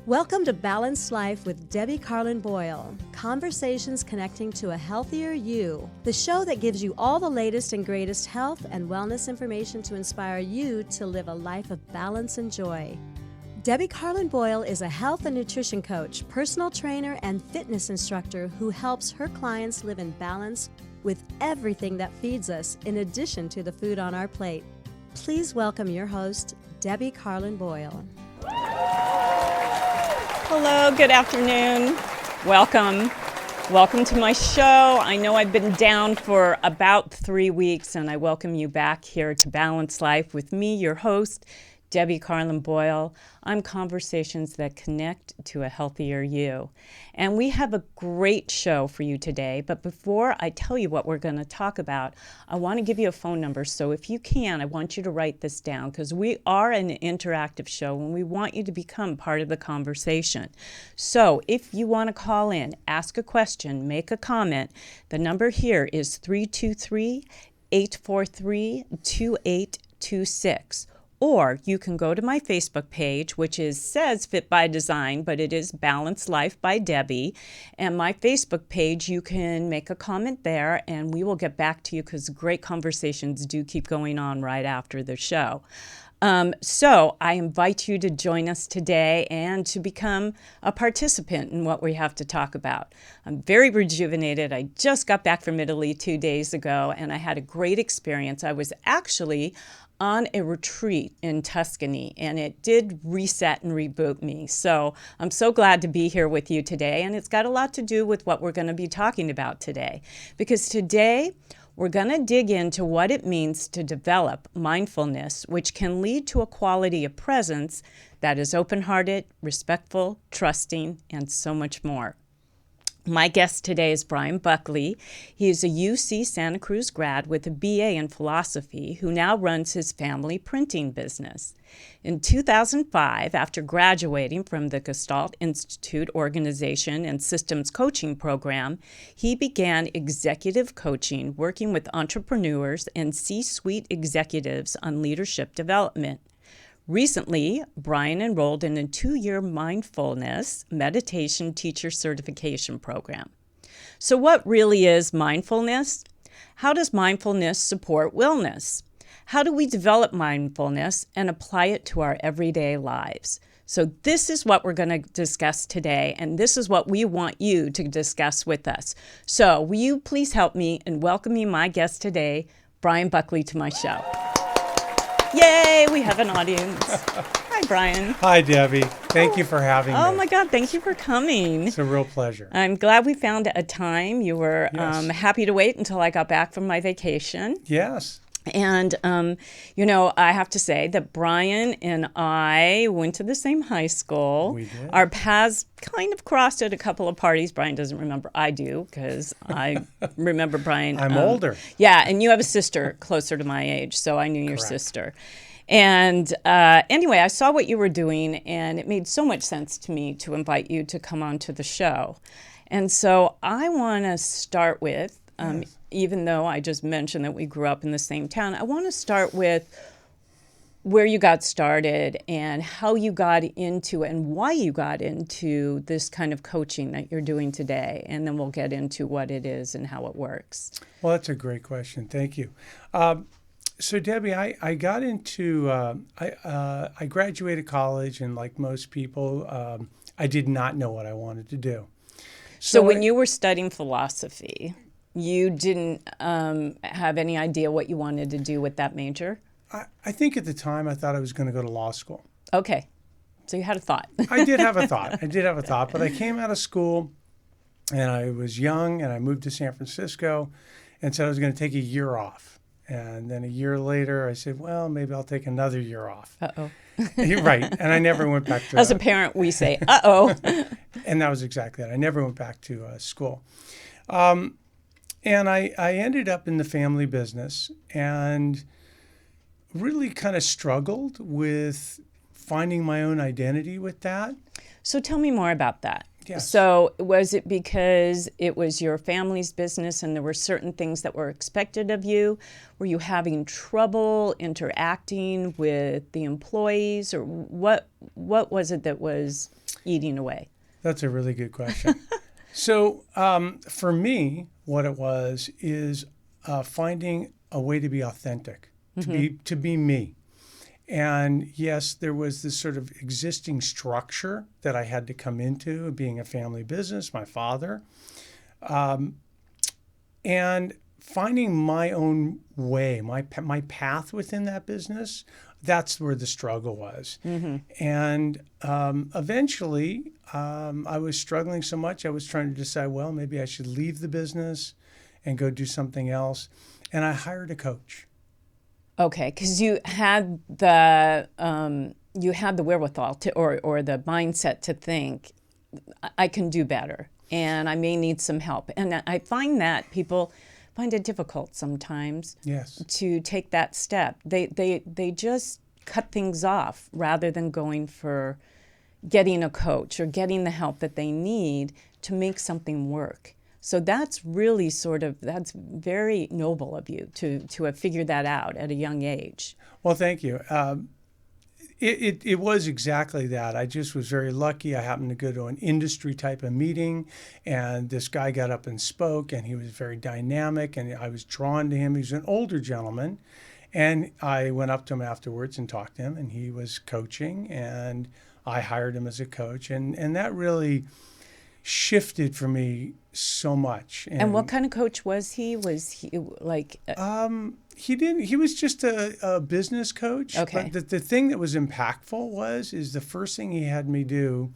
Welcome to Balanced Life with Debbie Carlin Boyle. Conversations connecting to a healthier you. The show that gives you all the latest and greatest health and wellness information to inspire you to live a life of balance and joy. Debbie Carlin Boyle is a health and nutrition coach, personal trainer, and fitness instructor who helps her clients live in balance with everything that feeds us, in addition to the food on our plate. Please welcome your host, Debbie Carlin Boyle. Hello, good afternoon. Welcome. Welcome to my show. I know I've been down for about 3 weeks, and I welcome you back here to Balanced Life with me, your host, Debbie Carlin Boyle, on conversations that connect to a healthier you. And we have a great show for you today, but before I tell you what we're going to talk about, I want to give you a phone number. So if you can, I want you to write this down, because we are an interactive show and we want you to become part of the conversation. So if you want to call in, ask a question, make a comment, the number here is 323-843-2826. Or you can go to my Facebook page, which says Fit by Design, but it is Balanced Life by Debbie. And my Facebook page, you can make a comment there, and we will get back to you, because great conversations do keep going on right after the show. So I invite you to join us today and to become a participant in what we have to talk about. I'm very rejuvenated. I just got back from Italy 2 days ago, and I had a great experience. I was actually on a retreat in Tuscany, and it did reset and reboot me. So I'm so glad to be here with you today, and it's got a lot to do with what we're going to be talking about today, because today we're going to dig into what it means to develop mindfulness, which can lead to a quality of presence that is open-hearted, respectful, trusting, and so much more. My guest today is Brian Buckley. He is a UC Santa Cruz grad with a BA in philosophy who now runs his family printing business. In 2005, after graduating from the Gestalt Institute Organization and Systems Coaching Program, he began executive coaching, working with entrepreneurs and C-suite executives on leadership development. Recently, Brian enrolled in a 2-year mindfulness meditation teacher certification program. So what really is mindfulness? How does mindfulness support wellness? How do we develop mindfulness and apply it to our everyday lives? So this is what we're going to discuss today, and this is what we want you to discuss with us. So will you please help me in welcoming my guest today, Brian Buckley, to my show? Yay, we have an audience. Hi, Brian. Hi, Debbie. Thank you for having me. Oh, my God. Thank you for coming. It's a real pleasure. I'm glad we found a time. You were happy to wait until I got back from my vacation. Yes. And, I have to say that Brian and I went to the same high school. We did. Our paths kind of crossed at a couple of parties. Brian doesn't remember. I do, because I remember Brian. I'm older. Yeah, and you have a sister closer to my age, so I knew your Correct. sister. And anyway, I saw what you were doing, and it made so much sense to me to invite you to come on to the show. And so I want to start with, Yes. even though I just mentioned that we grew up in the same town, I want to start with where you got started and how you got into and why you got into this kind of coaching that you're doing today. And then we'll get into what it is and how it works. Well, that's a great question. Thank you. So, Debbie, I got into, I graduated college, and like most people, I did not know what I wanted to do. So when you were studying philosophy, you didn't have any idea what you wanted to do with that major? I think at the time I thought I was going to go to law school. Okay. So you had a thought. I did have a thought. But I came out of school, and I was young, and I moved to San Francisco, and said I was going to take a year off. And then a year later, I said, well, maybe I'll take another year off. Uh-oh. Right. And I never went back to As a parent, we say, uh-oh. And that was exactly it. I never went back to school. And I ended up in the family business and really kind of struggled with finding my own identity with that. So tell me more about that. Yes. So was it because it was your family's business and there were certain things that were expected of you? Were you having trouble interacting with the employees, or what was it that was eating away? That's a really good question. So for me, what it was is finding a way to be authentic, to be me. And yes, there was this sort of existing structure that I had to come into, being a family business, my father, and finding my own way, my path within that business. That's where the struggle was. And eventually, I was struggling so much, I was trying to decide, well, maybe I should leave the business and go do something else. And I hired a coach. Okay, because you had the wherewithal to, or the mindset to think, I can do better, and I may need some help. And I find that people find it difficult sometimes to take that step. They just cut things off rather than going for getting a coach or getting the help that they need to make something work. So that's really that's very noble of you to have figured that out at a young age. Well, thank you. It was exactly that. I just was very lucky. I happened to go to an industry type of meeting, and this guy got up and spoke, and he was very dynamic, and I was drawn to him. He was an older gentleman, and I went up to him afterwards and talked to him, and he was coaching, and I hired him as a coach, and that really shifted for me so much. And what kind of coach was he? Was he like? He was just a business coach. Okay. But the thing that was impactful is the first thing he had me do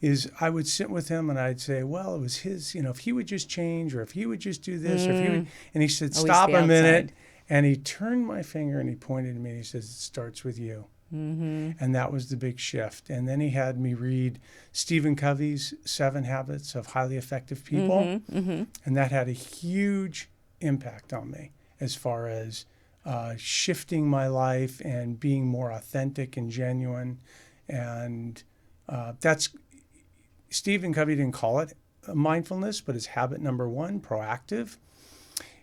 is I would sit with him and I'd say, well, it was his, if he would just change, or if he would just do this, or if he would, and he said, stop a minute. And he turned my finger and he pointed at me and he says, it starts with you. And that was the big shift. And then he had me read Stephen Covey's 7 Habits of Highly Effective People. And that had a huge impact on me as far as shifting my life and being more authentic and genuine. And that's, Stephen Covey didn't call it mindfulness, but his habit number 1, proactive,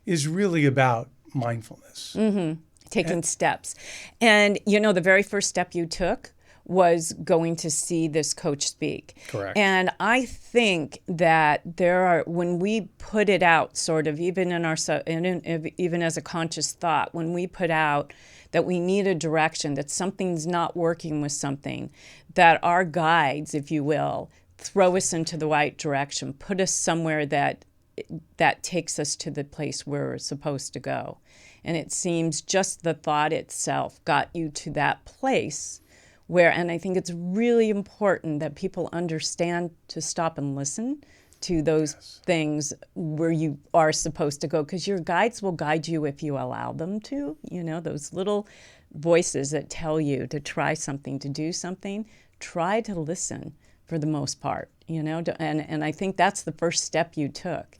is really about mindfulness. Taking steps. And, the very first step you took was going to see this coach speak. Correct. And I think that when we put it out, sort of, even even as a conscious thought, when we put out that we need a direction, that something's not working with something, that our guides, if you will, throw us into the right direction, put us somewhere that takes us to the place we're supposed to go. And it seems just the thought itself got you to that place and I think it's really important that people understand to stop and listen to those things where you are supposed to go, because your guides will guide you if you allow them to, those little voices that tell you to try something, to do something, try to listen for the most part, and I think that's the first step you took.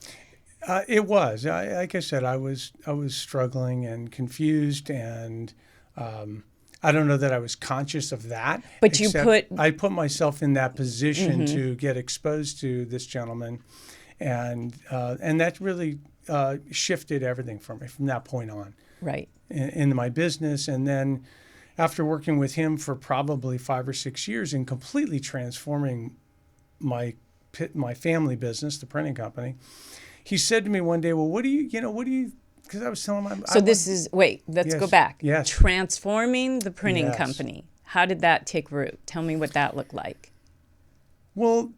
It was. Like I said, I was struggling and confused, and I don't know that I was conscious of that. But I put myself in that position to get exposed to this gentleman, and that really shifted everything for me from that point on. Right. In my business, and then after working with him for probably 5 or 6 years and completely transforming my family business, the printing company. He said to me one day, well, what do you, because I was telling him. Let's go back. Yes. Transforming the printing company. How did that take root? Tell me what that looked like. Well,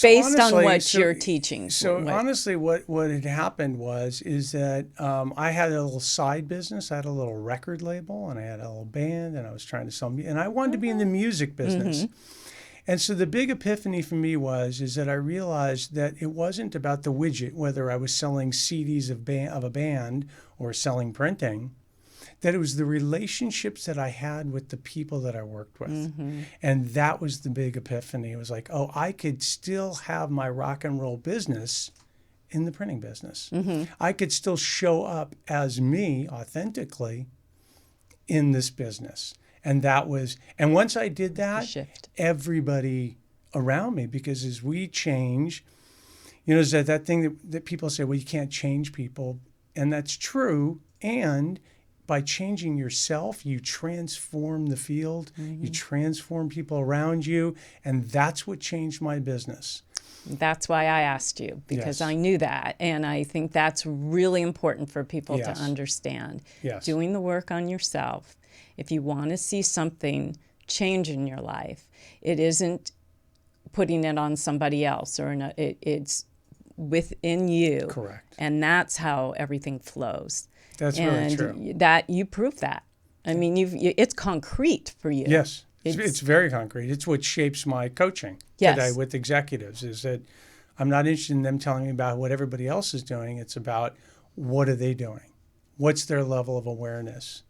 based on what you're teaching. Honestly, what had happened is that I had a little side business. I had a little record label, and I had a little band, and I was trying to sell, and I wanted to be in the music business. And so the big epiphany for me is that I realized that it wasn't about the widget, whether I was selling CDs of a band or selling printing, that it was the relationships that I had with the people that I worked with. And that was the big epiphany. It was like, oh, I could still have my rock and roll business in the printing business. I could still show up as me authentically in this business. And once I did that, everybody around me, because as we change, is that thing that people say, well, you can't change people. And that's true. by changing yourself, you transform the field, you transform people around you, and that's what changed my business. That's why I asked you, because Yes. I knew that. And I think that's really important for people to Yes. understand. Yes. Doing the work on yourself. If you want to see something change in your life, it isn't putting it on somebody else, or it's within you. Correct. And that's how everything flows. That's really true. And that you prove that. I mean, it's concrete for you. Yes. It's very concrete. It's what shapes my coaching Yes. today with executives, is that I'm not interested in them telling me about what everybody else is doing. It's about, what are they doing? What's their level of awareness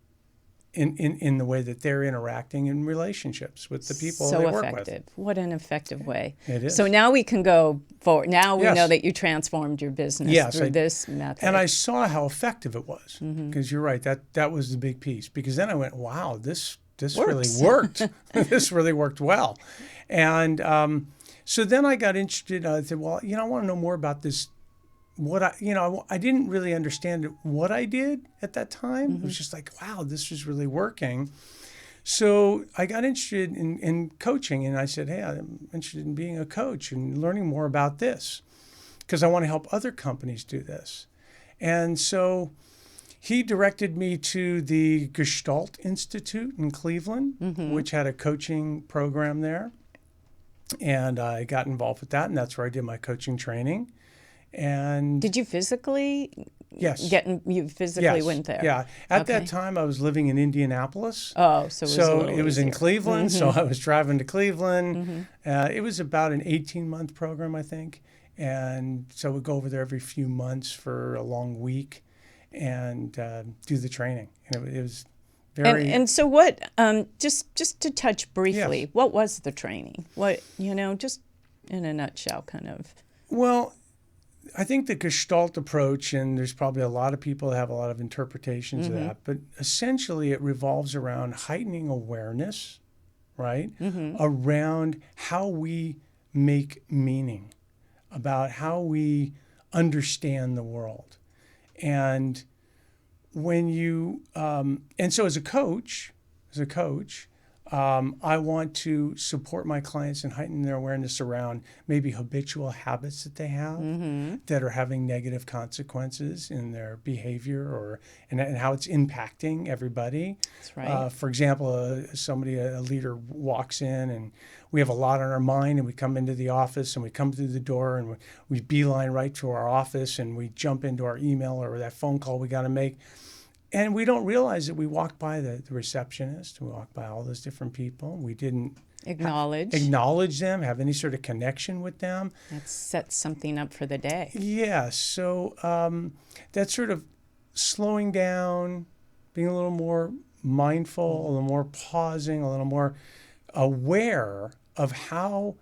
in the way that they're interacting in relationships with the people they work effective. What an effective way. It is. So now we can go forward. Now we Yes. know that you transformed your business through this method. And I saw how effective it was, Mm-hmm. because you're right, that was the big piece. Because then I went, wow, this really Works. worked. This really worked well. And so then I got interested. I said, well, I want to know more about this. I didn't really understand what I did at that time. It was just like, wow, this is really working. So I got interested in coaching, and I said, hey, I'm interested in being a coach and learning more about this, because I want to help other companies do this. And so he directed me to the Gestalt Institute in Cleveland, which had a coaching program there. And I got involved with that, and that's where I did my coaching training. And did you physically yes, you physically went there? Yeah. At Okay. that time, I was living in Indianapolis. Oh, so it was a little it was in easier. Cleveland. So I was driving to Cleveland. It was about an 18-month program, I think. And so we'd go over there every few months for a long week and do the training. And it was very... And so what, just to touch briefly, Yes. what was the training? What, just in a nutshell, kind of. Well, I think the Gestalt approach, and there's probably a lot of people that have a lot of interpretations of that, but essentially it revolves around heightening awareness, right? Around how we make meaning, about how we understand the world. And when you, and so as a coach, I want to support my clients and heighten their awareness around maybe habitual habits that they have that are having negative consequences in their behavior and how it's impacting everybody. That's right. For example, a leader walks in and we have a lot on our mind, and we come into the office and we come through the door and we beeline right to our office and we jump into our email or that phone call we got to make. And we don't realize that we walked by the receptionist, we walked by all those different people. We didn't acknowledge them, have any sort of connection with them. That sets something up for the day. Yeah, so that's sort of slowing down, being a little more mindful, a little more pausing, a little more aware of how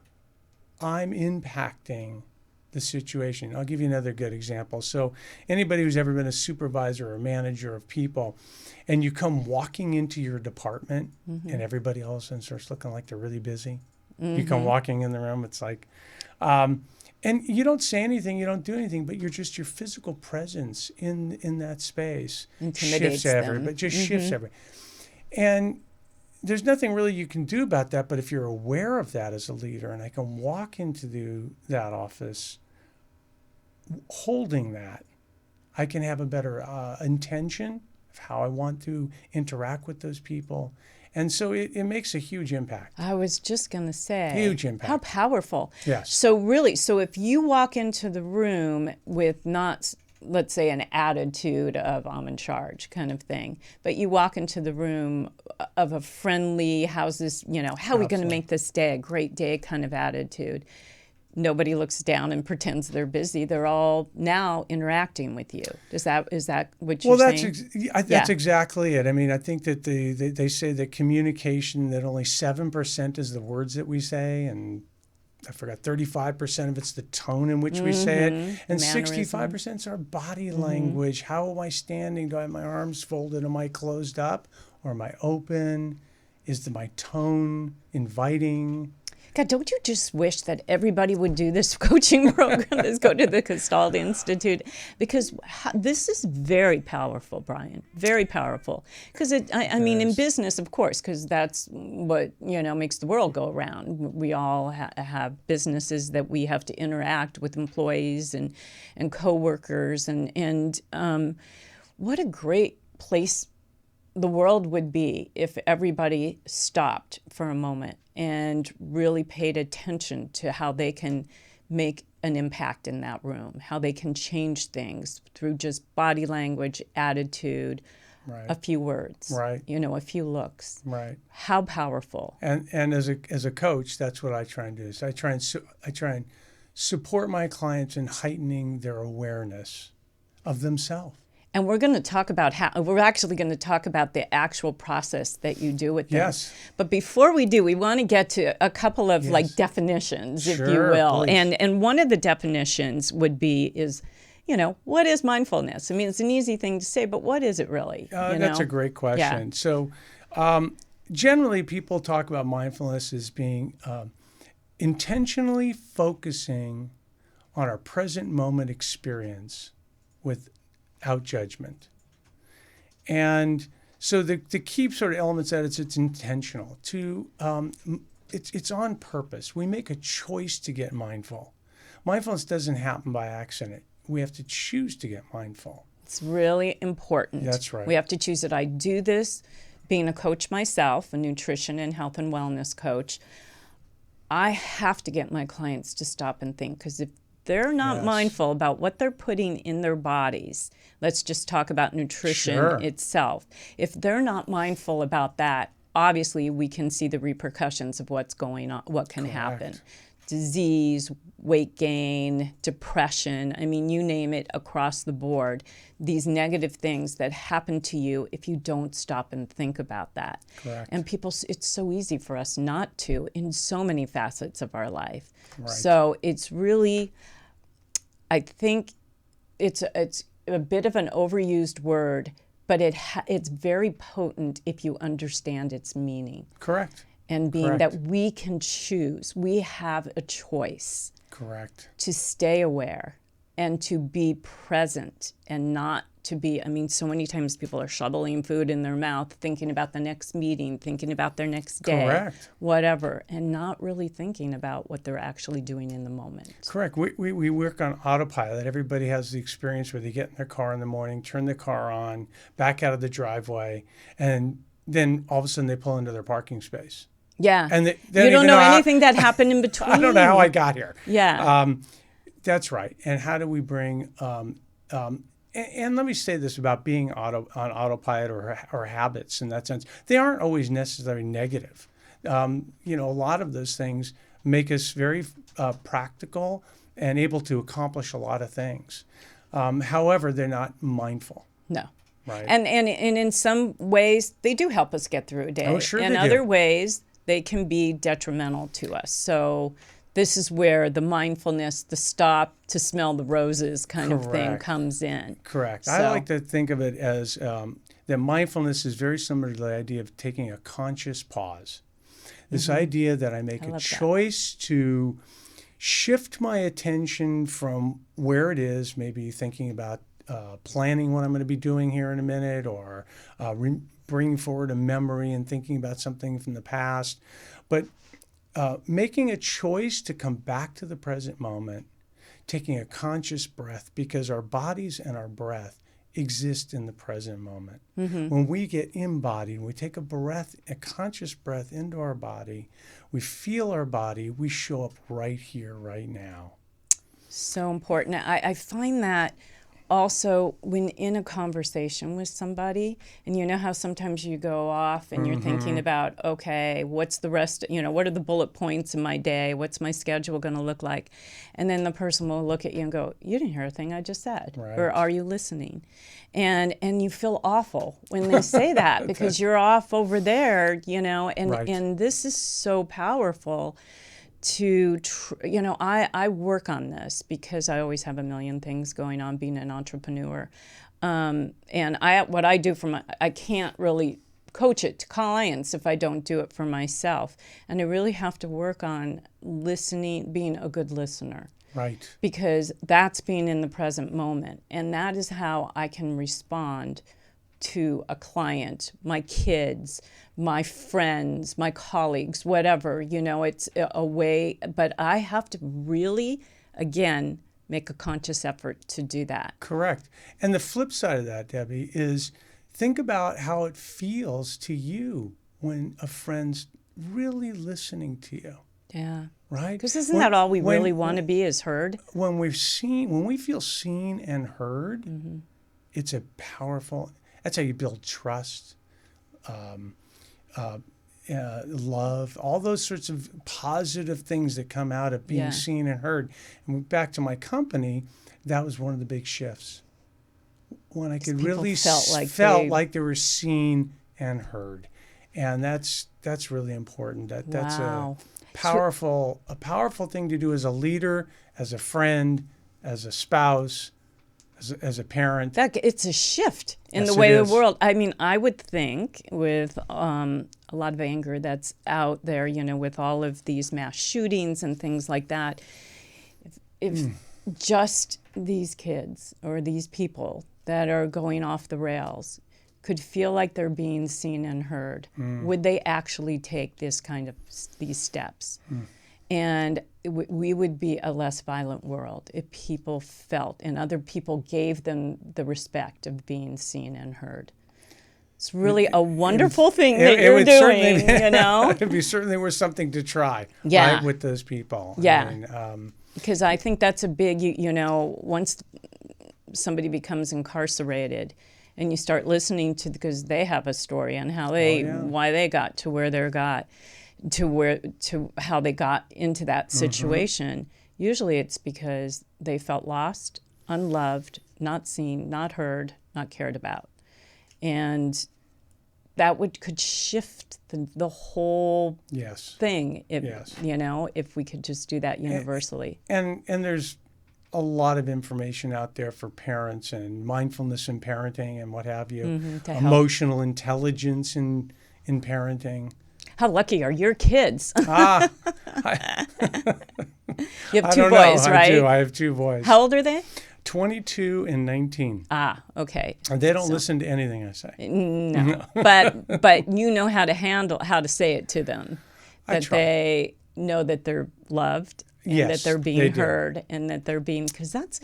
I'm impacting the situation. I'll give you another good example. So anybody who's ever been a supervisor or manager of people, and you come walking into your department and everybody all of a sudden starts looking like they're really busy. You come walking in the room, it's like, and you don't say anything, you don't do anything, but your physical presence in that space Intimidates shifts everybody, shifts everybody. And there's nothing really you can do about that, but if you're aware of that as a leader, and I can walk into that office holding that, I can have a better intention of how I want to interact with those people. And so it makes a huge impact. I was just going to say. Huge impact. How powerful. Yes. So if you walk into the room with not, let's say, an attitude of I'm in charge kind of thing, but you walk into the room of a friendly, how's this, how are we going to make this day a great day kind of attitude. Nobody looks down and pretends they're busy. They're all now interacting with you. Is that what you're saying? That's exactly it. I mean, I think that they say that communication, that only 7% is the words that we say, and I forgot, 35% of it's the tone in which we say it, and 65% is our body language. How am I standing? Do I have my arms folded? Am I closed up, or am I open? Is my tone inviting? God, don't you just wish that everybody would do this coaching program, is go to the Gestalt Institute? Because this is very powerful, Brian, very powerful. Because I mean, in business, of course, because that's what, makes the world go around. We all have businesses that we have to interact with employees and coworkers. And what a great place the world would be if everybody stopped for a moment and really paid attention to how they can make an impact in that room, how they can change things through just body language, attitude, a few words, a few looks. Right. How powerful. And as a coach, that's what I try and do. Is I try and support my clients in heightening their awareness of themselves. And we're going to talk about we're actually going to talk about the actual process that you do with them. Yes. But before we do, we want to get to a couple of definitions, if you will. Please. And one of the definitions would be what is mindfulness? I mean, it's an easy thing to say, but what is it really? That's a great question. Yeah. So generally people talk about mindfulness as being intentionally focusing on our present moment experience without judgment. And so the key sort of elements that it's intentional. It's on purpose. We make a choice to get mindful. Mindfulness doesn't happen by accident. We have to choose to get mindful. It's really important. That's right. We have to choose it. I do this being a coach myself, a nutrition and health and wellness coach. I have to get my clients to stop and think, because if they're not mindful about what they're putting in their bodies, let's just talk about nutrition itself. If they're not mindful about that, obviously we can see the repercussions of what's going on, what can happen. Disease, weight gain, depression, I mean, you name it, across the board. These negative things that happen to you if you don't stop and think about that. Correct. And it's so easy for us not to in so many facets of our life. Right. So it's really, I think it's a bit of an overused word, but it's very potent if you understand its meaning. Correct. And being that we can choose, we have a choice. Correct. To stay aware and to be present and not to be, so many times people are shoveling food in their mouth, thinking about the next meeting, thinking about their next day, whatever, and not really thinking about what they're actually doing in the moment. Correct. We work on autopilot. Everybody has the experience where they get in their car in the morning, turn the car on, back out of the driveway, and then all of a sudden they pull into their parking space. Yeah. And you don't know anything that happened in between. I don't know how I got here. Yeah. That's right. And how do we bring and let me say this about being on autopilot or habits in that sense. They aren't always necessarily negative. A lot of those things make us very practical and able to accomplish a lot of things. However, they're not mindful. No. Right. And in some ways, they do help us get through a day. Oh, sure in they other do. ways, they can be detrimental to us. So this is where the mindfulness, the stop to smell the roses kind of thing comes in. Correct. So, I like to think of it as that mindfulness is very similar to the idea of taking a conscious pause. This idea that I make a choice to shift my attention from where it is, maybe thinking about planning what I'm going to be doing here in a minute, or bringing forward a memory and thinking about something from the past. But making a choice to come back to the present moment, taking a conscious breath, because our bodies and our breath exist in the present moment. Mm-hmm. When we get embodied, we take a conscious breath into our body, we feel our body, we show up right here, right now. So important. I find that also when in a conversation with somebody, and you know how sometimes you go off and you're thinking about, okay, what's the rest, what are the bullet points in my day? What's my schedule going to look like? And then the person will look at you and go, you didn't hear a thing I just said. Right. Or are you listening? And you feel awful when they say that because you're off over there, and this is so powerful. I work on this because I always have a million things going on being an entrepreneur. And what I do I can't really coach it to clients if I don't do it for myself. And I really have to work on listening, being a good listener. Right. Because that's being in the present moment. And that is how I can respond to a client, my kids, my friends, my colleagues, whatever. It's a way, but I have to really, again, make a conscious effort to do that. Correct. And the flip side of that, Debbie, is think about how it feels to you when a friend's really listening to you. Yeah. Right? Because isn't that all we really want to be, is heard? When we feel seen and heard, it's a powerful, that's how you build trust, love, all those sorts of positive things that come out of being seen and heard. And back to my company, that was one of the big shifts. When I could really felt like they were seen and heard. And that's really important. That's a powerful thing to do as a leader, as a friend, as a spouse, as a parent. It's a shift in the way of the world. I mean, I would think with a lot of anger that's out there, with all of these mass shootings and things like that, if just these kids or these people that are going off the rails could feel like they're being seen and heard, would they actually take these steps? And we would be a less violent world if people felt and other people gave them the respect of being seen and heard. It's really a wonderful thing that you're doing, It'd be certainly worth something to try, right, with those people. Yeah. Because I think that's a big, once somebody becomes incarcerated and you start listening to, because they have a story on how why they got to where they got, to how they got into that situation. Usually it's because they felt lost, unloved, not seen, not heard, not cared about. And that could shift the whole thing if we could just do that universally. And there's a lot of information out there for parents and mindfulness in parenting and what have you, emotional intelligence in parenting. How lucky are your kids? You have I two don't boys, know. right? I have two boys. How old are they? 22 and 19. Okay. And they don't listen to anything I say. No. But you know how to say it to them. That they know that they're loved and that they're being heard and that they're being, because those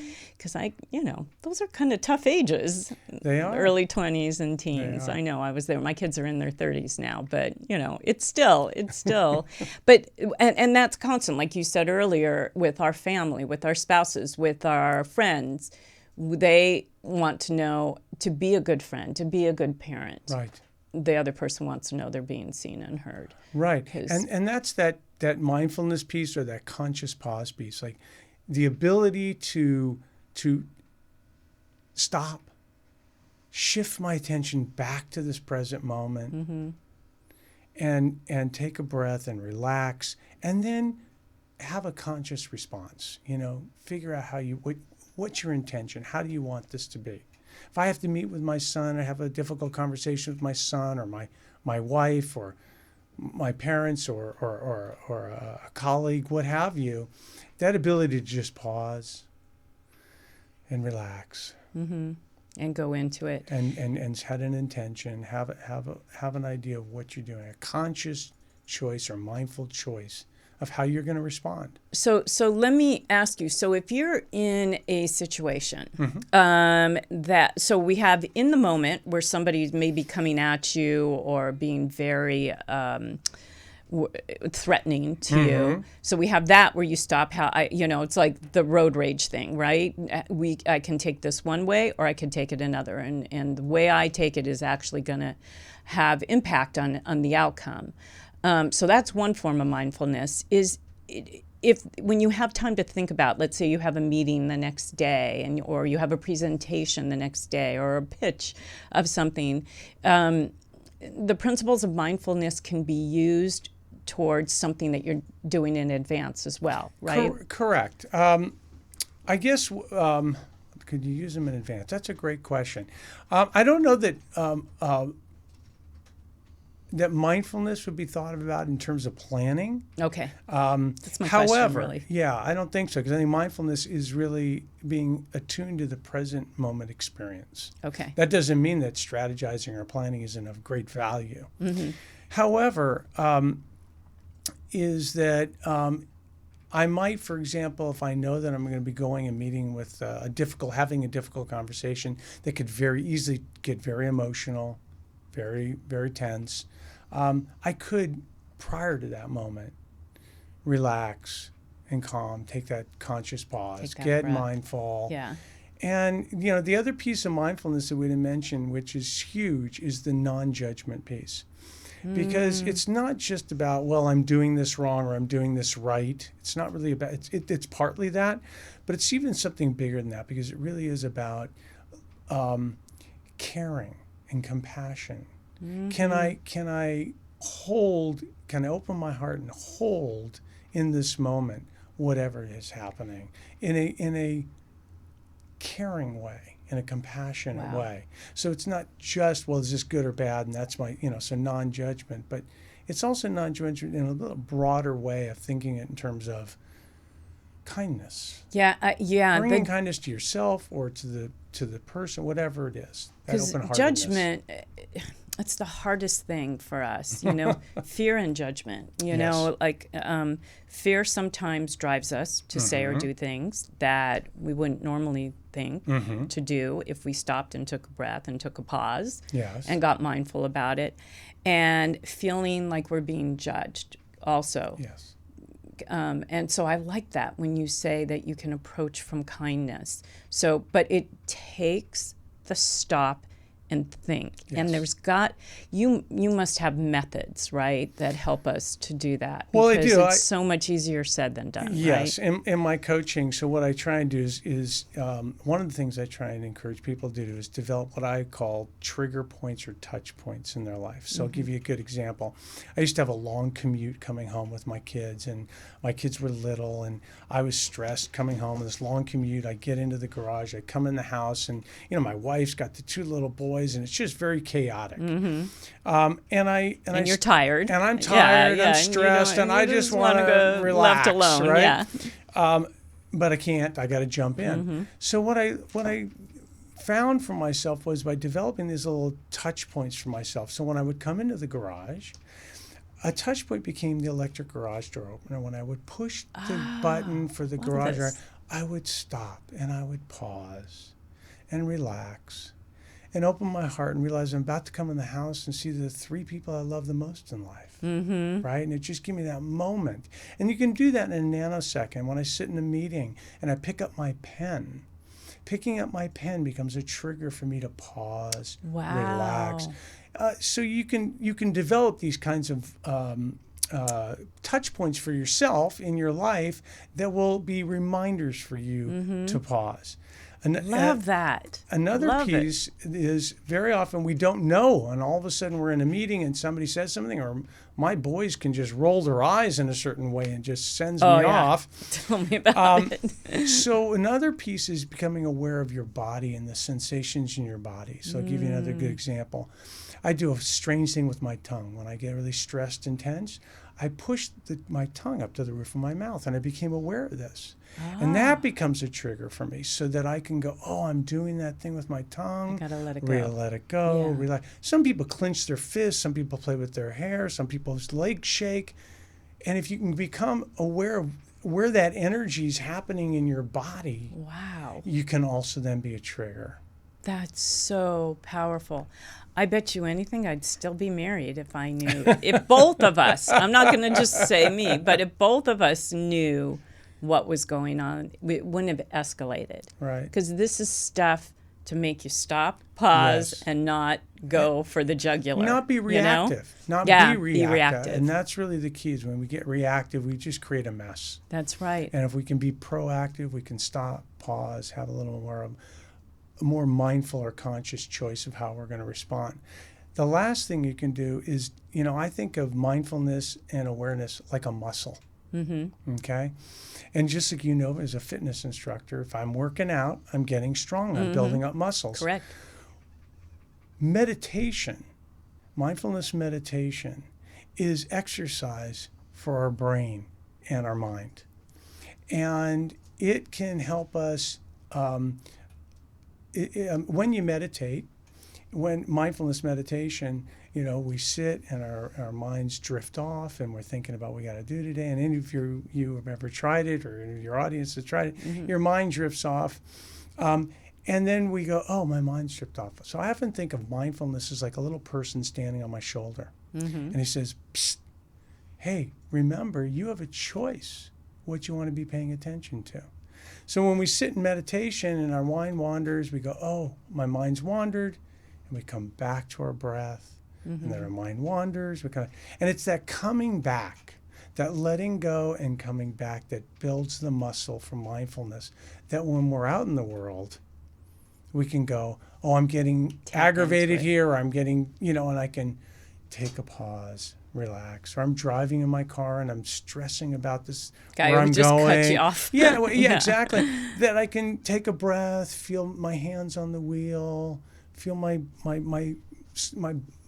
are kind of tough ages. They are. Early 20s and teens. I know, I was there. My kids are in their 30s now, but it's still, but, and that's constant. Like you said earlier, with our family, with our spouses, with our friends, they want to know, to be a good friend, to be a good parent. Right. The other person wants to know they're being seen and heard. Right. And that's that mindfulness piece, or that conscious pause piece, like the ability to stop, shift my attention back to this present moment, and take a breath and relax, and then have a conscious response. Figure out what's your intention? How do you want this to be? If I have to meet with my son, I have a difficult conversation with my son or my wife or my parents or a colleague, what have you, that ability to just pause and relax, and go into it, and set an intention, have an idea of what you're doing, a conscious choice or mindful choice of how you're going to respond. So let me ask you, so if you're in a situation so we have in the moment where somebody's maybe coming at you or being very threatening to you. So we have that where you stop, it's like the road rage thing, right? I can take this one way or I can take it another. And the way I take it is actually going to have impact on the outcome. So that's one form of mindfulness. When you have time to think about, let's say you have a meeting the next day, or you have a presentation the next day, or a pitch of something, the principles of mindfulness can be used towards something that you're doing in advance as well, right? Correct. I guess, could you use them in advance? That's a great question. I don't know that that mindfulness would be thought about in terms of planning. Okay. That's my question, However, really. yeah, I don't think so, because I think mindfulness is really being attuned to the present moment experience. Okay. That doesn't mean that strategizing or planning isn't of great value. Mm-hmm. However, is that I might, for example, if I know that I'm going to be going and meeting with having a difficult conversation that could very easily get very emotional, very, very tense, I could, prior to that moment, relax and calm, take that conscious pause, get breath. mindful. Yeah. And, the other piece of mindfulness that we didn't mention, which is huge, is the non-judgment piece. Because it's not just about, well, I'm doing this wrong or I'm doing this right. It's not really about, it's partly that, but it's even something bigger than that, because it really is about caring and compassion. Mm-hmm. Can I open my heart and hold in this moment whatever is happening in a caring way, in a compassionate way. So it's not just, well, is this good or bad? And that's my, so non-judgment, but it's also non-judgment in a little broader way of thinking it in terms of kindness. Bringing kindness to yourself or to the person, whatever it is. Because judgment, it's the hardest thing for us, fear and judgment, fear sometimes drives us to say or do things that we wouldn't normally think to do if we stopped and took a breath and took a pause and got mindful about it, and feeling like we're being judged also. Yes. And so I like that when you say that you can approach from kindness. So, but it takes the stop and think. Yes. And there's you must have methods, right, that help us to do that. Well, I do. It's so much easier said than done. Yes, right? in my coaching, so what I try and do is one of the things I try and encourage people to do is develop what I call trigger points or touch points in their life. So I'll give you a good example. I used to have a long commute coming home with my kids, and my kids were little, and I was stressed coming home with this long commute. I get into the garage, I come in the house, and my wife's got the two little boys, and it's just very chaotic. And you're tired, and I'm tired, I'm stressed, and I just want to relax, left alone, right? But I can't. I got to jump in. So what I found for myself was by developing these little touch points for myself. So when I would come into the garage, a touch point became the electric garage door opener. When I would push the button for the garage door, I would stop and I would pause and relax and open my heart and realize I'm about to come in the house and see the three people I love the most in life, right? And it just gave me that moment. And you can do that in a nanosecond. When I sit in a meeting and I pick up my pen, picking up my pen becomes a trigger for me to pause, relax. So you can develop these kinds of touch points for yourself in your life that will be reminders for you to pause. Love that. Another piece is very often we don't know, and all of a sudden we're in a meeting and somebody says something, or my boys can just roll their eyes in a certain way and just sends me off. Tell me about it. So another piece is becoming aware of your body and the sensations in your body. So I'll give you another good example. I do a strange thing with my tongue. When I get really stressed and tense, I push my tongue up to the roof of my mouth, and I became aware of this. And that becomes a trigger for me so that I can go, I'm doing that thing with my tongue. I gotta let it go. Let it go. Yeah. Relax. Some people clench their fists. Some people play with their hair. Some people's legs shake. And if you can become aware of where that energy is happening in your body, you can also then be a trigger. That's so powerful. I bet you anything I'd still be married if I knew. If both of us, I'm not going to just say me, but if both of us knew what was going on, it wouldn't have escalated. Right. Because this is stuff to make you stop, pause, and not go for the jugular. Not be reactive. Be reactive. And that's really the key, is when we get reactive, we just create a mess. That's right. And if we can be proactive, we can stop, pause, have a little more mindful or conscious choice of how we're going to respond. The last thing you can do is, I think of mindfulness and awareness like a muscle. Okay? And just like as a fitness instructor, if I'm working out, I'm getting strong. I'm building up muscles. Correct. Meditation mindfulness meditation is exercise for our brain and our mind. And it can help us, when you meditate, when mindfulness meditation, we sit and our minds drift off and we're thinking about what we got to do today. And any of you have ever tried it, or any of your audience has tried it, your mind drifts off. And then we go, oh, my mind's dripped off. So I often think of mindfulness as like a little person standing on my shoulder. And he says, psst, hey, remember, you have a choice what you want to be paying attention to. So when we sit in meditation and our mind wanders, we go, oh, my mind's wandered. And we come back to our breath. And then our mind wanders. And it's that coming back, that letting go and coming back that builds the muscle for mindfulness, that when we're out in the world, we can go, oh, I'm getting aggravated here, or I'm getting, and I can take a pause, relax. Or I'm driving in my car and I'm stressing about this, guy where who I'm just going. cut you off. Yeah, exactly. That I can take a breath, feel my hands on the wheel, feel my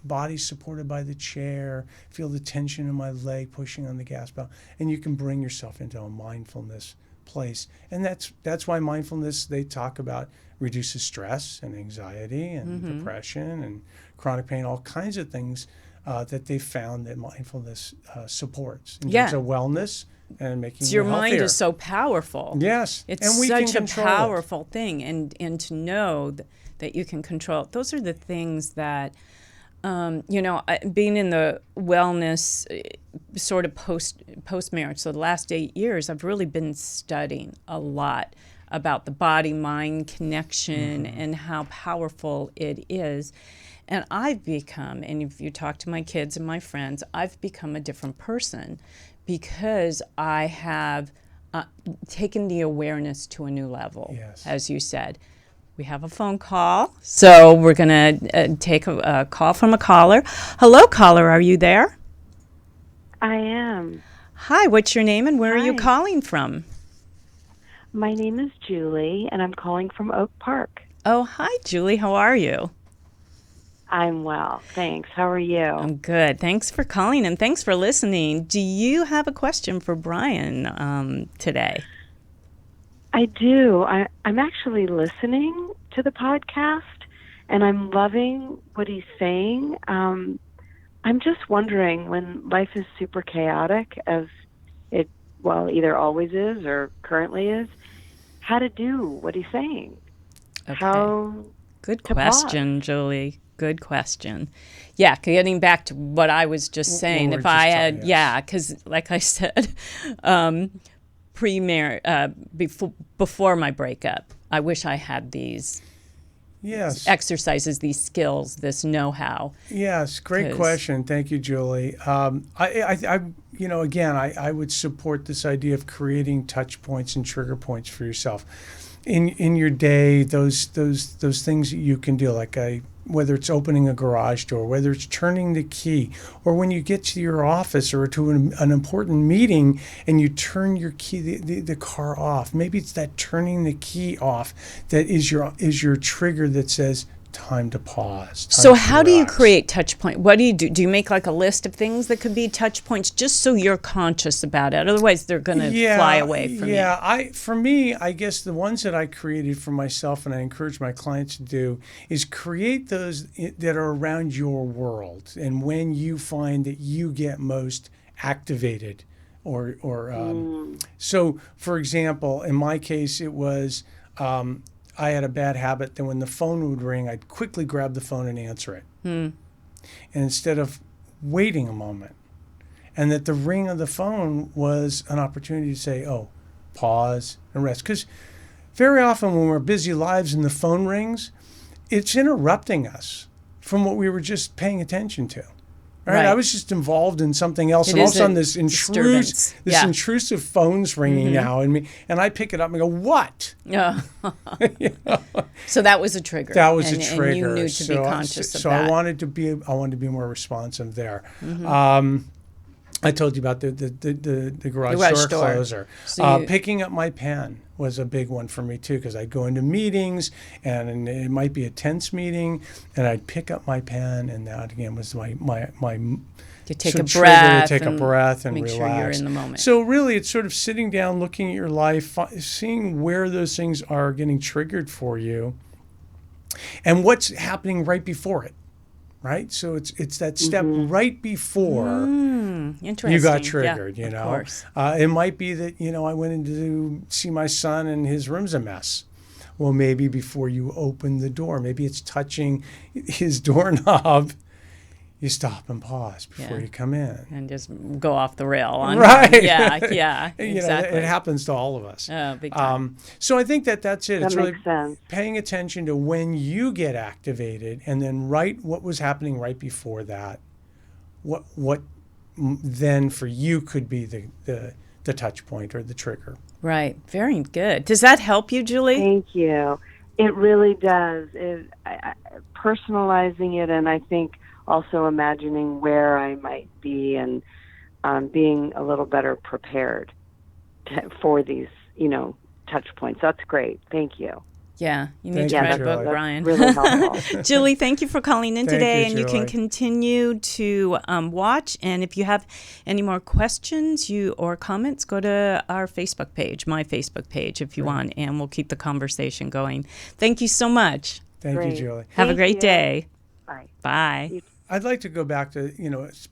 body supported by the chair, feel the tension in my leg pushing on the gas pedal, and you can bring yourself into a mindfulness place. And that's why mindfulness, they talk about, reduces stress and anxiety and depression and chronic pain, all kinds of things that they found that mindfulness supports in terms of wellness and making you your healthier. mind is so powerful. Yes. It's and we such can a control powerful thing. And to know that you can control it. Those are the things that, being in the wellness sort of post-marriage, so the last 8 years, I've really been studying a lot about the body-mind connection and how powerful it is. And I've become, and if you talk to my kids and my friends, I've become a different person because I have taken the awareness to a new level, as you said. We have a phone call, so we're going to take a call from a caller. Hello, caller, are you there? I am. Hi, what's your name and where are you Hi. calling from? My name is Julie, and I'm calling from Oak Park. Oh, hi, Julie. How are you? I'm well, thanks. How are you? I'm good. Thanks for calling and thanks for listening. Do you have a question for Brian today? I do. I'm actually listening to the podcast, and I'm loving what he's saying. I'm just wondering, when life is super chaotic, as it, either always is or currently is, how to do what he's saying. Okay. How Good to question, pause. Julie. Good question. Yeah, getting back to what I was just saying, if I had, because like I said, before my breakup, I wish I had these exercises, these skills, this know-how. Yes, great question. Thank you, Julie. I would support this idea of creating touch points and trigger points for yourself in your day. Those things that you can do, like whether it's opening a garage door, whether it's turning the key, or when you get to your office or to an important meeting and you turn your key, the car off. Maybe it's that turning the key off that is your trigger that says, time to pause. So how do you create touch point? What do you do? Do you make like a list of things that could be touch points just so you're conscious about it? Otherwise, they're going to fly away from you. For me, I guess the ones that I created for myself and I encourage my clients to do is create those that are around your world. And when you find that you get most activated so for example, in my case, it was, I had a bad habit that when the phone would ring, I'd quickly grab the phone and answer it. And instead of waiting a moment, and that the ring of the phone was an opportunity to say, oh, pause and rest. Because very often when we're busy lives and the phone rings, it's interrupting us from what we were just paying attention to. Right. I was just involved in something else, and all of a sudden this intrusive phone's ringing now, and I pick it up and go, "What?" Yeah. So that was a trigger. That was a trigger. And you knew to be conscious of that. So I wanted to be more responsive there. I told you about the garage garage door door. closer. So Picking up my pen was a big one for me too, because I'd go into meetings and it might be a tense meeting, and I'd pick up my pen, and that again was my to take sort a of trigger breath, to take a breath and make relax. sure you're in the moment. So really, it's sort of sitting down, looking at your life, seeing where those things are getting triggered for you, and what's happening right before it. Right, so it's that step right before Interesting. you got triggered. Yeah, you know, of course. It might be that I went in to see my son and his room's a mess. Well, maybe before you open the door, maybe it's touching his doorknob. You stop and pause before you come in. And just go off the rail. Right. Yeah, exactly. It happens to all of us. Oh, big time. So I think that's it. That It's makes really sense. paying attention to when you get activated, and then what was happening right before that. What then for you could be the touch point or the trigger. Right. Very good. Does that help you, Julie? Thank you. It really does. Personalizing it, and I think also imagining where I might be, and being a little better prepared for these, touch points. That's great. Thank you. Yeah, you need Thank to you, write a Julie. book, Brian. Really helpful. Julie, thank you for calling in Thank today, you, and you can Julie. continue to watch. And if you have any more questions or comments, go to our Facebook page, my Facebook page, if you want, and we'll keep the conversation going. Thank you so much. Thank Great. you, Julie. Have a Thank great you. day. Bye. Bye. I'd like to go back to,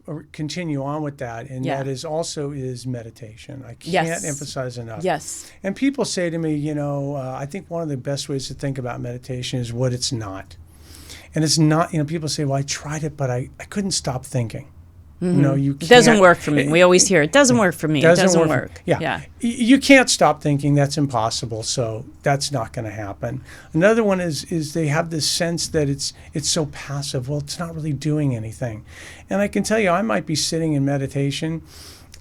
or continue on with that, and Yeah. that is meditation. I can't Yes. emphasize enough. Yes. And people say to me, I think one of the best ways to think about meditation is what it's not. And it's not, people say, well, I tried it, but I couldn't stop thinking. No, you can't. It doesn't work for me. We always hear it doesn't work for me. It doesn't work. Yeah. You can't stop thinking. That's impossible. So that's not going to happen. Another one is they have this sense that it's so passive. Well, it's not really doing anything. And I can tell you, I might be sitting in meditation,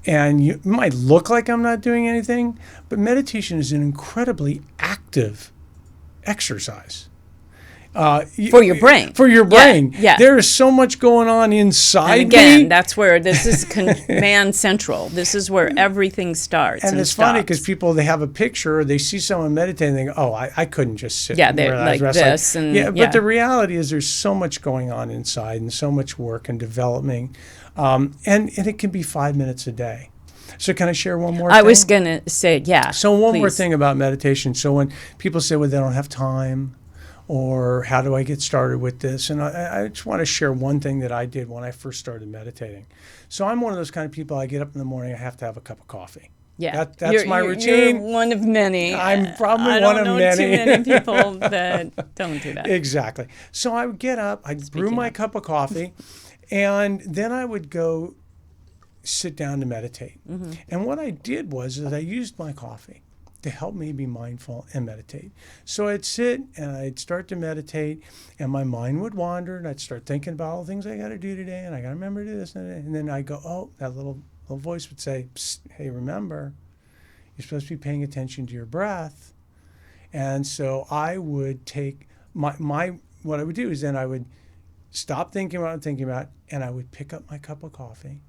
and it might look like I'm not doing anything, but meditation is an incredibly active exercise. For your brain. For your brain. Yeah. There is so much going on inside And again, me. that's where this is command central. This is where everything starts. And it's funny because stops. people, they have a picture, or they see someone meditating, and they go, oh, I couldn't just sit. Yeah, and they're relax, like rest this and- yeah, but yeah. the reality is there's so much going on inside, and so much work and developing. And it can be 5 minutes a day. So can I share one more thing? I was going to say, yeah. So one more please. thing about meditation. So when people say, well, they don't have time, or how do I get started with this? And I just want to share one thing that I did when I first started meditating. So I'm one of those kind of people, I get up in the morning, I have to have a cup of coffee. Yeah, That's my routine. You're one of many. I'm probably I one don't of know many. too many people that don't do that. Exactly. So I would get up, I'd brew my cup of coffee, and then I would go sit down to meditate. Mm-hmm. And what I did was that I used my coffee to help me be mindful and meditate. So I'd sit and I'd start to meditate, and my mind would wander, and I'd start thinking about all the things I got to do today, and I got to remember to do this, and then I'd go, oh, that little voice would say, psst, hey, remember, you're supposed to be paying attention to your breath. And so I would take what I would do is then I would stop thinking about what I'm thinking about, and I would pick up my cup of coffee,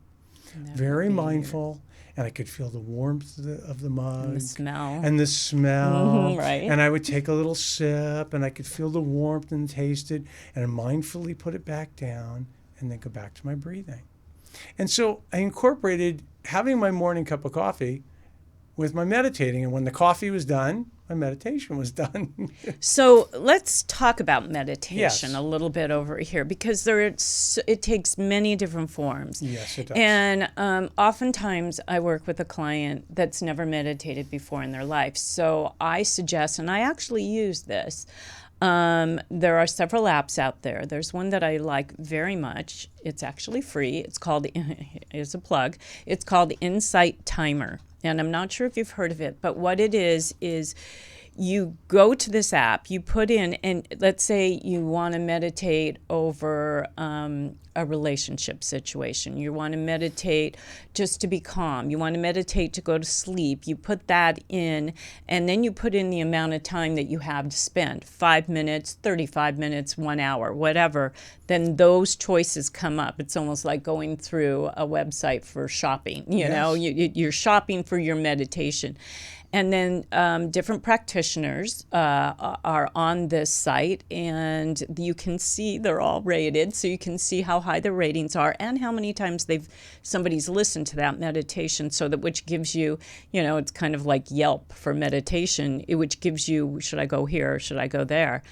very mindful, and I could feel the warmth of the mug. And the smell. And the smell. Right. And I would take a little sip, and I could feel the warmth and taste it, and mindfully put it back down, and then go back to my breathing. And so I incorporated having my morning cup of coffee with my meditating. And when the coffee was done, my meditation was done. So let's talk about meditation Yes. a little bit over here, because it takes many different forms. Yes, it does. And oftentimes I work with a client that's never meditated before in their life. So I suggest, and I actually use this, there are several apps out there. There's one that I like very much. It's actually free. It's called, here's a plug, it's called Insight Timer. And I'm not sure if you've heard of it, but what it is you go to this app, you put in, and let's say you want to meditate over a relationship situation. You want to meditate just to be calm. You want to meditate to go to sleep. You put that in, and then you put in the amount of time that you have to spend, 5 minutes, 35 minutes, 1 hour, whatever. Then those choices come up. It's almost like going through a website for shopping. You know, you're shopping for your meditation. And then different practitioners are on this site, and you can see they're all rated, so you can see how high the ratings are and how many times somebody's listened to that meditation. So that which gives you, it's kind of like Yelp for meditation, which gives you, should I go here or should I go there,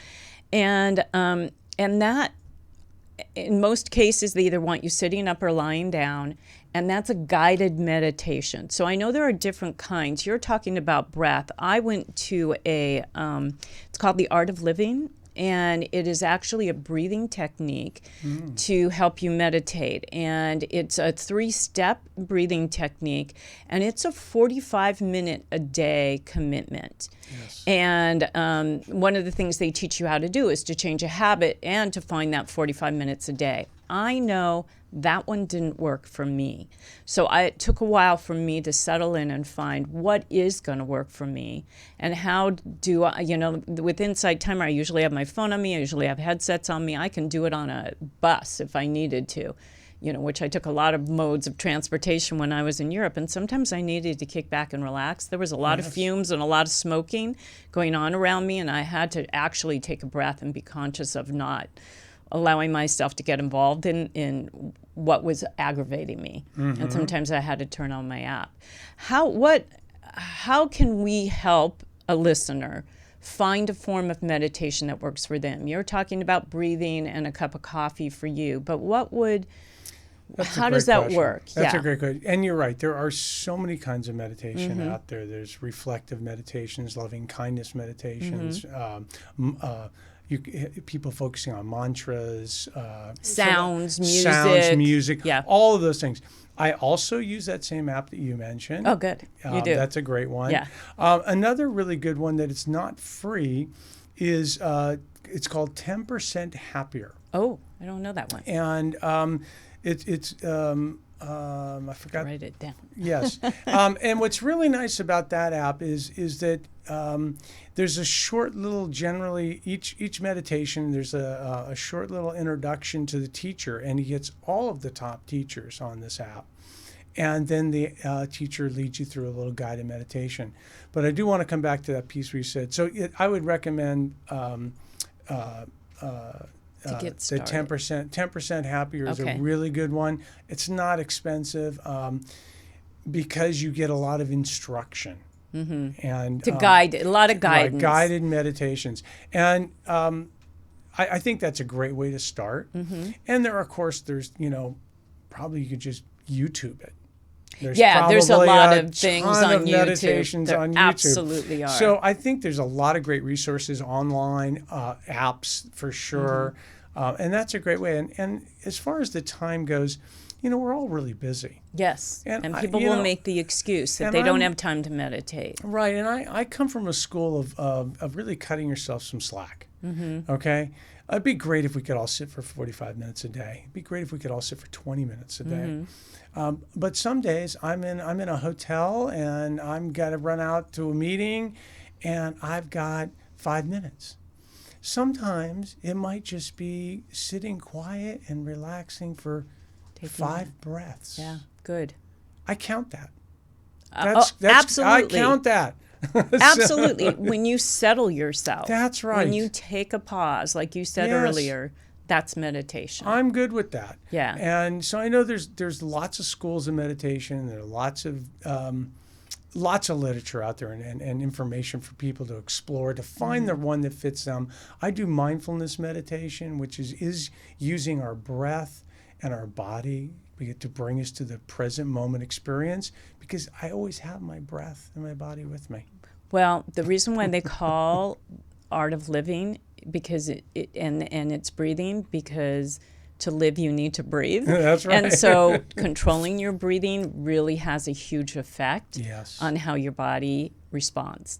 and that. In most cases, they either want you sitting up or lying down, and that's a guided meditation. So I know there are different kinds. You're talking about breath. I went to it's called The Art of Living, and it is actually a breathing technique to help you meditate. And it's a 3-step breathing technique, and it's a 45-minute-a-day commitment. Yes. And one of the things they teach you how to do is to change a habit and to find that 45 minutes a day. I know that one didn't work for me. So it took a while for me to settle in and find what is going to work for me, and how do I, with Insight Timer, I usually have my phone on me, I usually have headsets on me. I can do it on a bus if I needed to, which I took a lot of modes of transportation when I was in Europe, and sometimes I needed to kick back and relax. There was a lot of fumes and a lot of smoking going on around me, and I had to actually take a breath and be conscious of not allowing myself to get involved in what was aggravating me. And sometimes I had to turn on my app. How can we help a listener find a form of meditation that works for them? You're talking about breathing and a cup of coffee for you, but how does that work? That's a great question. And you're right. There are so many kinds of meditation out there. There's reflective meditations, loving kindness meditations, people focusing on mantras, sounds, music, all of those things. I also use that same app that you mentioned. Oh, good. You do. That's a great one. Yeah. Another really good one that it's not free is it's called 10% Happier. Oh, I don't know that one. And it's I forgot. Write it down. Yes. And what's really nice about that app is that there's a short little, generally each meditation, there's a short little introduction to the teacher, and he gets all of the top teachers on this app. And then the teacher leads you through a little guided meditation. But I do want to come back to that piece where you said, I would recommend to get the 10% Happier is a really good one. It's not expensive because you get a lot of instruction. And to guide, a lot of guidance. Guided meditations. And I think that's a great way to start. And there, of course, there's, probably you could just YouTube it. There's a lot of things on YouTube. Meditations on YouTube. Absolutely are. So I think there's a lot of great resources online, apps for sure. And that's a great way. And as far as the time goes, we're all really busy. Yes. And people will make the excuse that they don't have time to meditate. Right. And I come from a school of really cutting yourself some slack. Okay? It'd be great if we could all sit for 45 minutes a day. It'd be great if we could all sit for 20 minutes a day. But some days I'm in a hotel and I'm got to run out to a meeting and I've got 5 minutes. Sometimes it might just be sitting quiet and relaxing for 5 breaths. Yeah, good. I count that. Absolutely. I count that. Absolutely. When you settle yourself. That's right. When you take a pause, like you said earlier, that's meditation. I'm good with that. Yeah. And so I know there's lots of schools of meditation. There are lots of literature out there and information for people to explore, to find the one that fits them. I do mindfulness meditation, which is using our breath and our body to bring us to the present moment experience, because I always have my breath and my body with me. Well, the reason why they call Art of Living, because it's breathing, because to live you need to breathe. That's right. And so controlling your breathing really has a huge effect on how your body responds.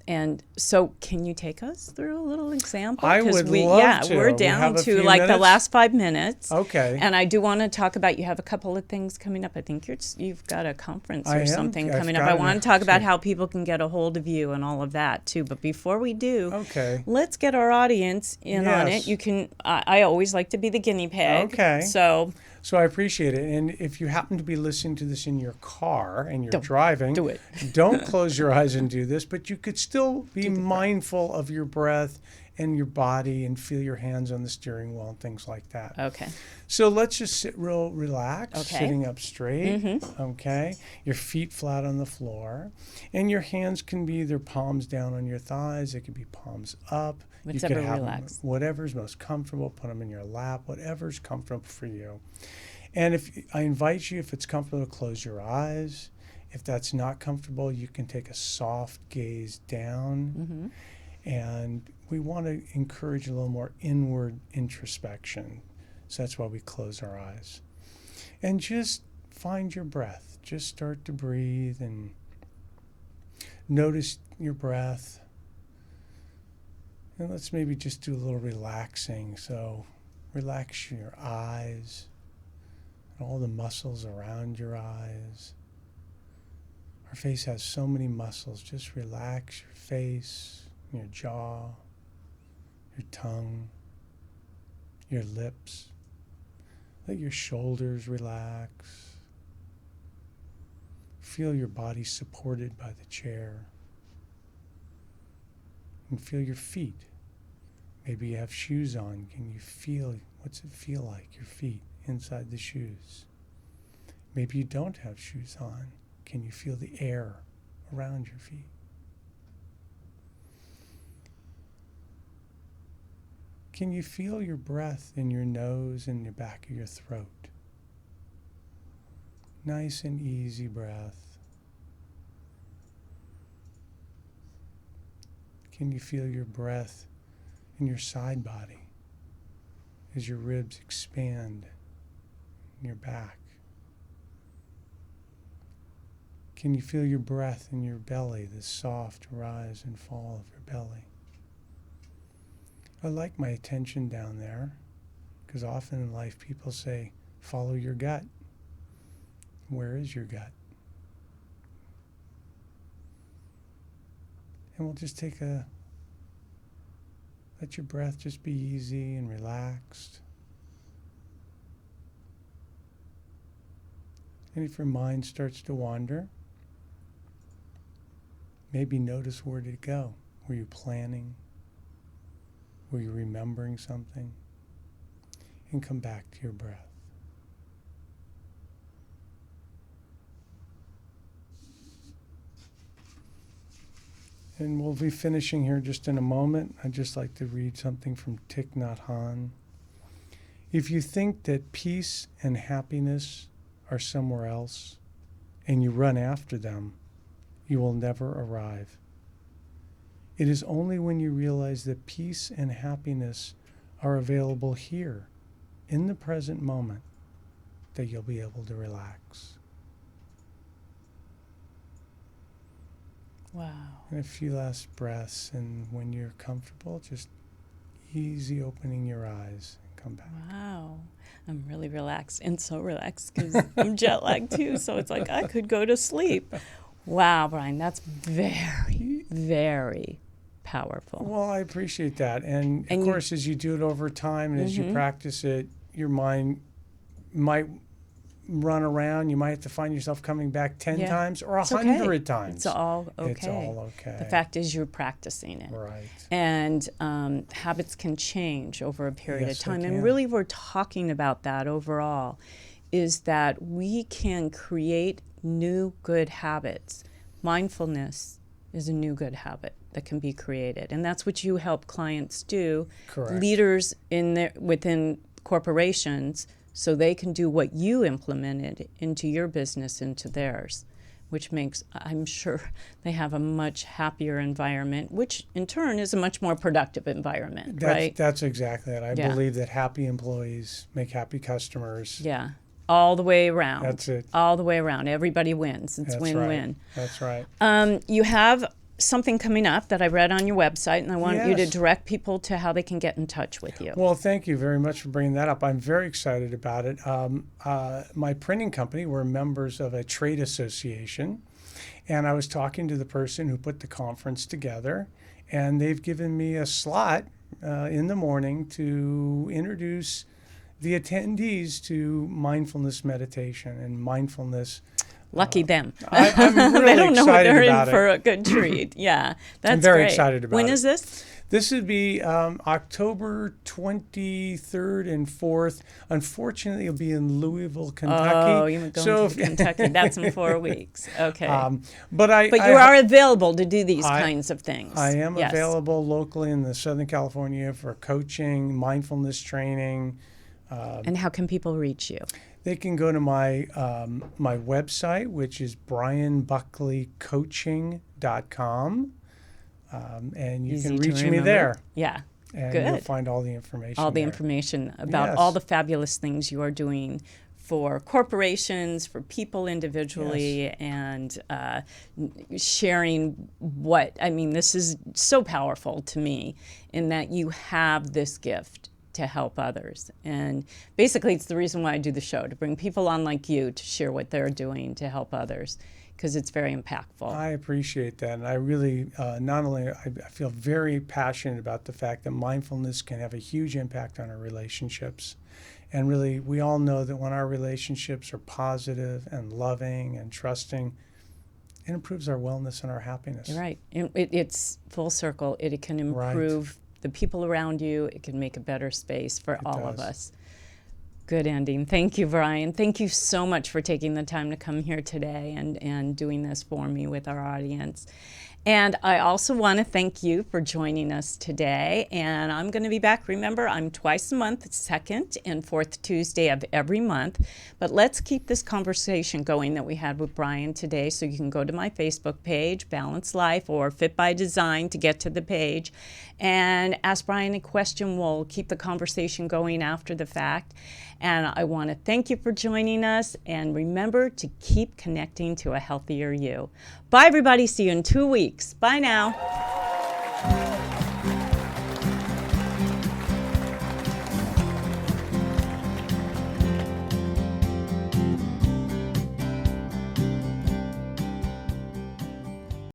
And so can you take us through a little example? I 'Cause would love to. We're We down have a to few like the minutes? last 5 minutes. Okay. And I do want to talk about, you have a couple of things coming up. I think you've got a conference or something I've coming up. got I an want to talk about actually. how people can get a hold of you and all of that too. But before we do, Okay. let's get our audience in on Yes. it. You can, I always like to be the guinea pig. Okay. So So I appreciate it. And if you happen to be listening to this in your car and you're Don't driving, do it. don't close your eyes and do this, but you could still be mindful of your breath and your body and feel your hands on the steering wheel and things like that. okay. So let's just sit real relaxed, Okay. sitting up straight, okay? Your feet flat on the floor. And your hands can be either palms down on your thighs, they could be palms up. Whichever you could have relaxed. them, whatever's most comfortable, put them in your lap, whatever's comfortable for you. And if I invite you, if it's comfortable, to close your eyes. If that's not comfortable, you can take a soft gaze down. And we want to encourage a little more inward introspection. So that's why we close our eyes. And just find your breath. Just start to breathe and notice your breath. And let's maybe just do a little relaxing. So relax your eyes and all the muscles around your eyes. Our face has so many muscles. Just relax your face, your jaw, your tongue, your lips. Let your shoulders relax. Feel your body supported by the chair. And feel your feet. Maybe you have shoes on. Can you feel, what's it feel like, your feet inside the shoes? Maybe you don't have shoes on. Can you feel the air around your feet? Can you feel your breath in your nose and the back of your throat? Nice and easy breath. Can you feel your breath in your side body as your ribs expand in your back? Can you feel your breath in your belly, the soft rise and fall of your belly? I like my attention down there because often in life people say, follow your gut. Where is your gut? And we'll just let your breath just be easy and relaxed. And if your mind starts to wander, maybe notice where did it go. Were you planning? Were you remembering something? And come back to your breath. And we'll be finishing here just in a moment. I'd just like to read something from Thich Nhat Hanh. If you think that peace and happiness are somewhere else, and you run after them, you will never arrive. It is only when you realize that peace and happiness are available here, in the present moment, that you'll be able to relax. Wow. And a few last breaths, and when you're comfortable, just easy opening your eyes and come back. Wow. I'm really relaxed, and so relaxed because I'm jet lagged too. So it's like I could go to sleep. Wow, Brian, that's very, very powerful. Well, I appreciate that. And of course, as you do it over time and as you practice it, your mind might run around. You might have to find yourself coming back 10 times or 100 times. It's all okay. It's all okay. The fact is you're practicing it. Right. And habits can change over a period of time. They And can. really we're talking about that overall, is that we can create new good habits. Mindfulness is a new good habit that can be created. And that's what you help clients do. Correct. Leaders within corporations, so they can do what you implemented into your business, into theirs, which makes, I'm sure, they have a much happier environment, which in turn is a much more productive environment, right? That's exactly it. I believe that happy employees make happy customers. Yeah, all the way around. That's it. All the way around. Everybody wins. It's That's win-win. Right. That's right. You have something coming up that I read on your website, and I want you to Yes. direct people to how they can get in touch with you. Well, thank you very much for bringing that up. I'm very excited about it. My printing company, we're members of a trade association, and I was talking to the person who put the conference together, and they've given me a slot in the morning to introduce the attendees to mindfulness meditation and mindfulness. Lucky them. I'm really They don't know excited they're in about for it. a good treat. Yeah, that's I'm very great. excited about When it. is this? This would be October 23rd and 4th. Unfortunately, it'll be in Louisville, Kentucky. Oh, you're going to Kentucky. That's in 4 weeks. Okay. But you are available to do these I- kinds of things. I am Yes. available locally in the Southern California for coaching, mindfulness training. And how can people reach you? They can go to my my website, which is brianbuckleycoaching.com, and you Easy can to reach me remember. there. Yeah. And Good. you'll find all the information All the there. information about Yes. all the fabulous things you are doing for corporations, for people individually, and sharing this is so powerful to me in that you have this gift to help others. And basically, it's the reason why I do the show, to bring people on like you to share what they're doing to help others, because it's very impactful. I appreciate that. And I really, not only, I feel very passionate about the fact that mindfulness can have a huge impact on our relationships. And really, we all know that when our relationships are positive and loving and trusting, it improves our wellness and our happiness. You're right. It's full circle. It can improve the people around you. It can make a better space for all of us. Good ending. Thank you, Brian. Thank you so much for taking the time to come here today and doing this for me with our audience. And I also want to thank you for joining us today. And I'm going to be back. Remember, I'm twice a month, second and fourth Tuesday of every month. But let's keep this conversation going that we had with Brian today. So you can go to my Facebook page, Balanced Life, or Fit by Design to get to the page, and ask Brian a question. We'll keep the conversation going after the fact. And I want to thank you for joining us. And remember to keep connecting to a healthier you. Bye, everybody. See you in 2 weeks. Bye now.